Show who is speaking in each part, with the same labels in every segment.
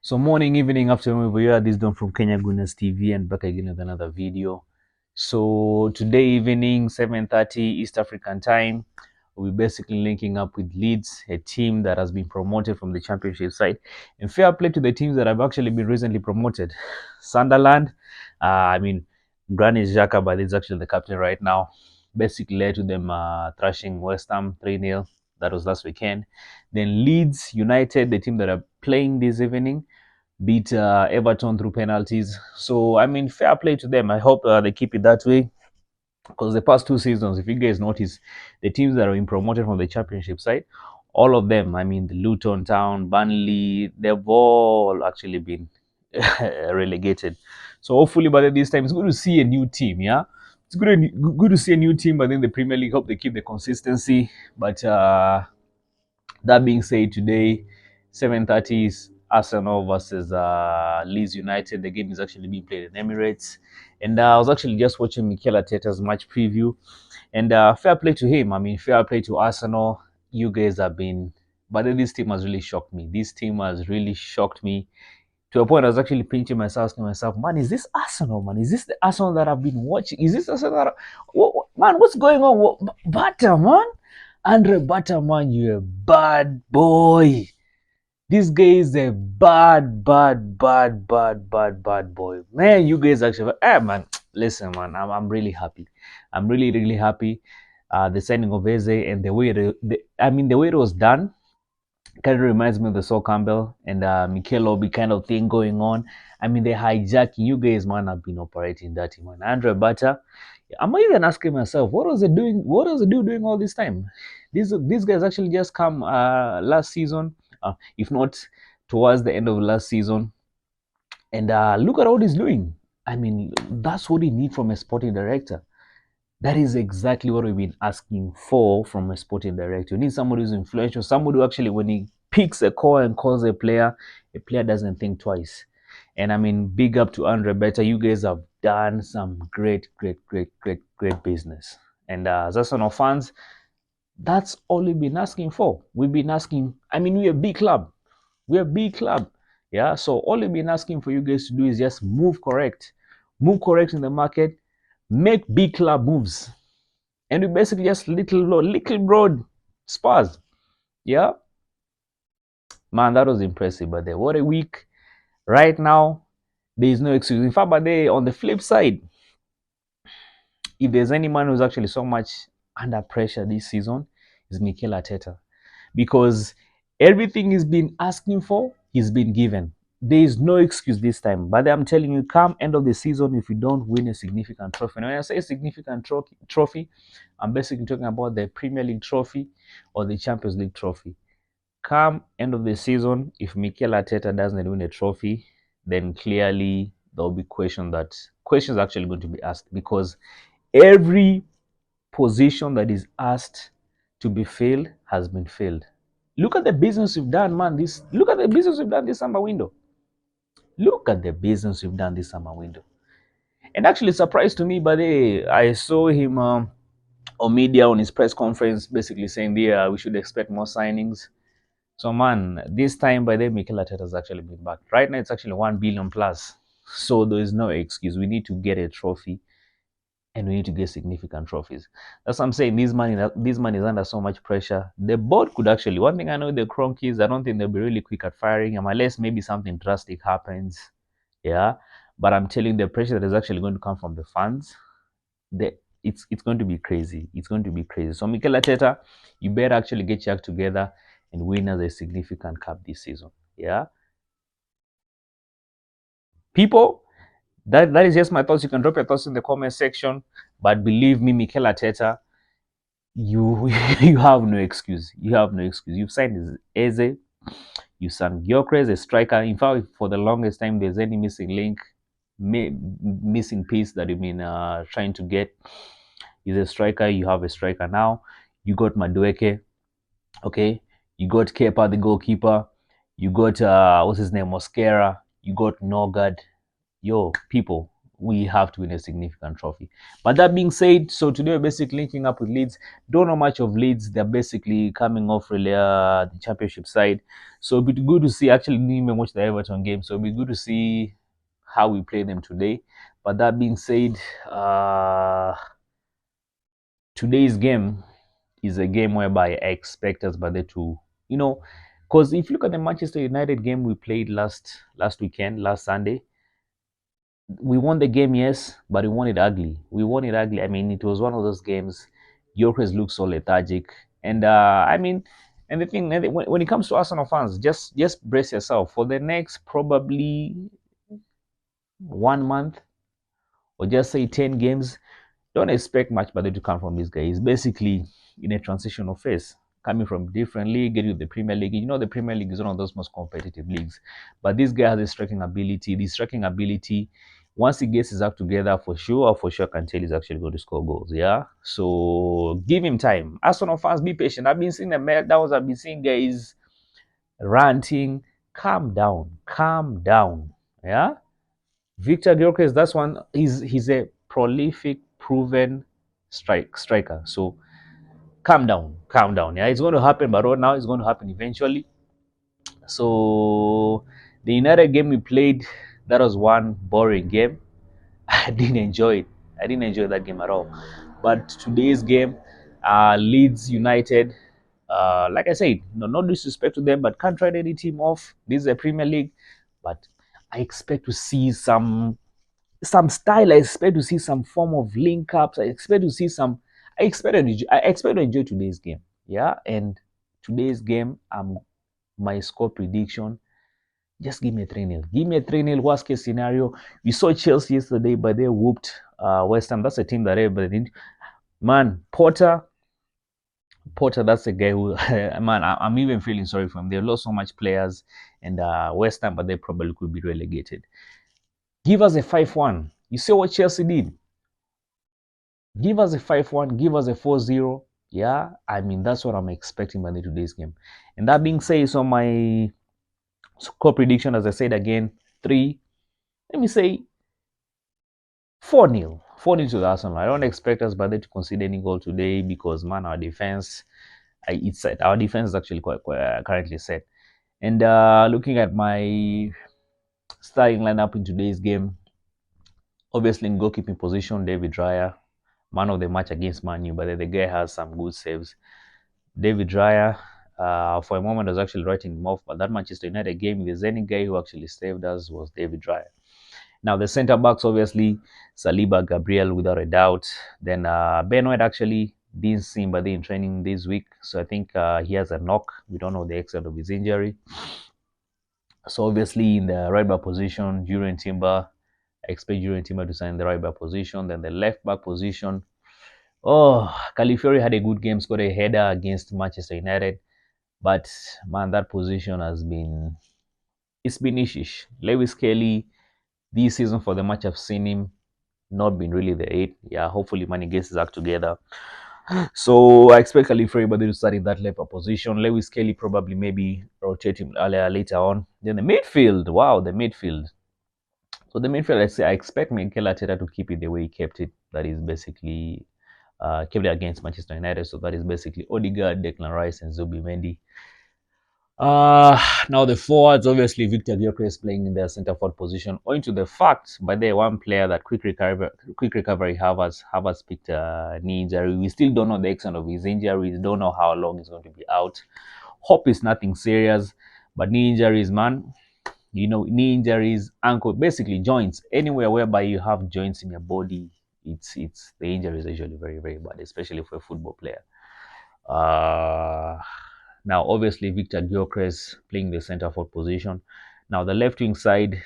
Speaker 1: So morning, evening, afternoon, we are this done from Kenya Gunners TV and back again with another video. So today evening, 7:30 East African time, we're basically linking up with Leeds, a team that has been promoted from the championship side. And fair play to the teams that have actually been recently promoted. Sunderland, Granit Xhaka, but he's actually the captain right now. Basically led to them thrashing West Ham 3-0. That was last weekend. Then Leeds United, the team that are playing this evening, beat Everton through penalties. So, fair play to them. I hope they keep it that way. Because the past 2 seasons, if you guys notice, the teams that have been promoted from the championship side, all of them, the Luton Town, Burnley, they've all actually been relegated. So hopefully by this time, it's good to see a new team, yeah? It's good to see a new team, but then the Premier League, hope they keep the consistency. But that being said, today, 7:30 is Arsenal versus Leeds United. The game is actually being played in Emirates. And I was actually just watching Mikel Arteta's match preview. And fair play to him. Fair play to Arsenal. You guys have been... But then this team has really shocked me. This team has really shocked me. To a point, I was actually pinching myself, asking myself, man, is this Arsenal, man? Is this the Arsenal that I've been watching? Is this Arsenal that... Man, what's going on? Butter, man? Andre Butterman, you're a bad boy. This guy is a bad boy. Man, you guys actually... man, listen, man, I'm really happy. I'm really happy. The signing of Eze and the way the way it was done kind of reminds me of the Sol Campbell and Mikel Obi kind of thing going on. The hijacking. You guys, man, have been operating that, man. Andre Butter. I'm even asking myself, what was it doing? What was it doing all this time? These guys actually just come last season, if not towards the end of last season, and look at what he's doing. That's what we need from a sporting director. That is exactly what we've been asking for from a sporting director. You need somebody who's influential, somebody who actually, when he picks a call and calls a player doesn't think twice. And big up to Andre Beta. You guys have done some great business. And as Arsenal fans, that's all we've been asking for. We've been asking, we're a big club. We're a big club. Yeah. So all we've been asking for you guys to do is just move correct. Move correct in the market. Make big club moves. And we basically just little broad Spurs. Yeah. Man, that was impressive. But what a week. Right now, there is no excuse. In fact, but on the flip side, if there's any man who's actually so much under pressure this season, is Mikel Arteta. Because everything he's been asking for, he's been given. There is no excuse this time. But I'm telling you, come end of the season, if you don't win a significant trophy. And when I say significant trophy, I'm basically talking about the Premier League trophy or the Champions League trophy. Come end of the season, if Mikel Arteta doesn't win a trophy, then clearly there will be questions actually going to be asked, because every position that is asked to be filled has been filled. Look at the business we've done, man. Look at the business we've done this summer window. Look at the business we've done this summer window. And actually, surprised to me, but I saw him on media on his press conference, basically saying, "Yeah, we should expect more signings." So, man, this time by then, Mikel Arteta has actually been back. Right now, it's actually 1 billion plus. So there is no excuse. We need to get a trophy, and we need to get significant trophies. That's what I'm saying. This man is under so much pressure. The board could actually... One thing I know, the Cronkies, I don't think they'll be really quick at firing him unless maybe something drastic happens. Yeah. But I'm telling you, the pressure that is actually going to come from the fans, it's going to be crazy. It's going to be crazy. So, Mikel Arteta, you better actually get your act together and win as a significant cup this season. Yeah. People, that is just my thoughts. You can drop your thoughts in the comment section. But believe me, Mikel Arteta, you have no excuse. You have no excuse. You've signed Eze. You signed Gyökeres, a striker. In fact, for the longest time, there's any missing link, missing piece that you've been trying to get. He's a striker. You have a striker now. You got Madueke. Okay. You got Kepa, the goalkeeper. You got, what's his name, Mosquera. You got Nørgaard. Yo, people, we have to win a significant trophy. But that being said, so today we're basically linking up with Leeds. Don't know much of Leeds. They're basically coming off really the championship side. So it'd be good to see. Actually, didn't even watch the Everton game. So it'd be good to see how we play them today. But that being said, today's game is a game whereby I expect us by the to, because if you look at the Manchester United game we played last weekend, last Sunday, we won the game, yes, but we won it ugly. We won it ugly. I mean, it was one of those games. Gyökeres looked so lethargic, and I mean, and the thing when it comes to Arsenal fans, just brace yourself for the next probably 1 month or just say 10 games. Don't expect much better to come from this guy. He's basically in a transitional phase, coming from different league, getting to the Premier League. You know, the Premier League is one of those most competitive leagues. But this guy has a striking ability. This striking ability, once he gets his act together, for sure, I can tell he's actually going to score goals. Yeah. So give him time. Arsenal fans, be patient. I've been seeing the meltdowns. I've been seeing guys ranting. Calm down. Calm down. Yeah. Victor Gyökeres, that's one. He's a prolific, proven striker. So calm down. Yeah, it's going to happen, but right now it's going to happen eventually. So the United game we played, that was one boring game. I didn't enjoy it. I didn't enjoy that game at all. But today's game, Leeds United, like I said, no disrespect to them, but can't write any team off. This is a Premier League, but I expect to see some style. I expect to see some form of link ups. I expect to see some. I expect to enjoy today's game. Yeah, and today's game, my score prediction. Just give me a 3-0. Give me a 3-0 worst case scenario. We saw Chelsea yesterday, but they whooped West Ham. That's a team that everybody didn't. Man, Potter, that's a guy who, man, I'm even feeling sorry for him. They lost so much players, and West Ham, but they probably could be relegated. Give us a 5-1. You see what Chelsea did? Give us a 5-1. Give us a 4-0. Yeah, I mean, that's what I'm expecting by today's game. And that being said, so my score prediction, as I said again, 3, let me say 4-0. 4-0 to the Arsenal. I don't expect us by to concede any goal today because, man, our defense, it's set. Our defense is actually quite currently set. And looking at my starting lineup in today's game, obviously in goalkeeping position, David Raya, man of the match against Man U, but the guy has some good saves. David Raya, for a moment I was actually writing him off, but that Manchester United game, if there's any guy who actually saved us, was David Raya. Now the centre backs, obviously Saliba, Gabriel, without a doubt. Then Ben White actually didn't see him, but in training this week, so I think he has a knock. We don't know the extent of his injury. So obviously in the right back position, Jurriën Timber, I expect Jurriën Timber to sign the right back position. Then the left back position, Calafiori had a good game, scored a header against Manchester United, but man, that position it's been ishish. Lewis Kelly, this season for the match I've seen him, not been really the 8. Yeah, hopefully man, he gets his act together. So I expect Calafiori to start in that left position. Lewis Kelly probably maybe rotate him later on. Then the midfield, wow, the midfield. So the midfield, I expect Mikel Arteta to keep it the way he kept it. That is basically kept it against Manchester United. So that is basically Odegaard, Declan Rice, and Zubimendi. Now the forwards, obviously Victor Gyökeres playing in their centre forward position, owing to the fact by the one player that quick recovery Havertz picked knee injury. We still don't know the extent of his injury. We don't know how long he's going to be out. Hope it's nothing serious, but knee injuries, man, knee injuries, ankle, basically joints, anywhere whereby you have joints in your body, it's the injury is usually very, very bad, especially for a football player. Now, obviously, Victor Gyökeres playing the centre forward position. Now, the left wing side,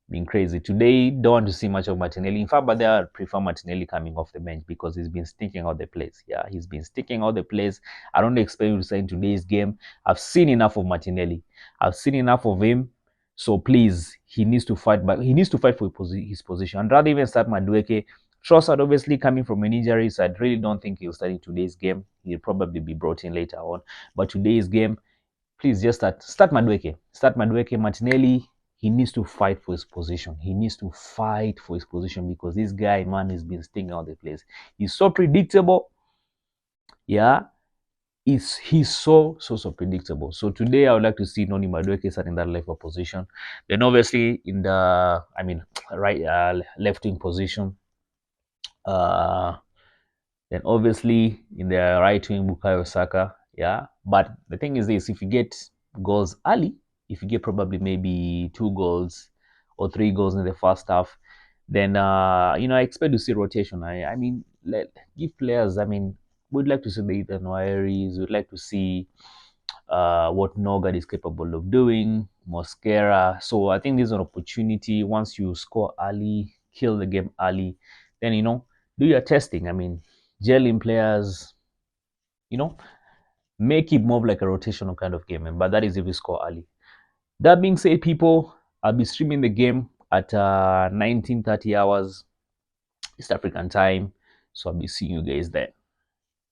Speaker 1: being crazy. Today, don't want to see much of Martinelli. In fact, but I prefer Martinelli coming off the bench because he's been sticking out the plays. Yeah, he's been sticking out the plays. I don't expect him to say in today's game. I've seen enough of Martinelli. I've seen enough of him. So please, he needs to fight back. He needs to fight for his position. I'd rather even start Madueke. Trossard obviously coming from an injury, so I really don't think he'll start in today's game. He'll probably be brought in later on. But today's game, please just start Madueke. Start Madueke. Martinelli, he needs to fight for his position. He needs to fight for his position because this guy, man, has been stinging out the place. He's so predictable. Yeah, he's so predictable. So today I would like to see Noni Madueke sat in that left position. Then obviously in the right left wing position. Then obviously in the right wing Bukayo Saka. Yeah. But the thing is this, if you get goals early, if you get probably maybe 2 goals or 3 goals in the first half, then I expect to see rotation. Give players, we'd like to see the Ethan Wairis, we'd like to see what Nørgaard is capable of doing, Mosquera. So I think this is an opportunity. Once you score early, kill the game early, then do your testing. Gel in players, make it more like a rotational kind of game. But that is if you score early. That being said, people, I'll be streaming the game at 19:30 hours East African time. So I'll be seeing you guys there.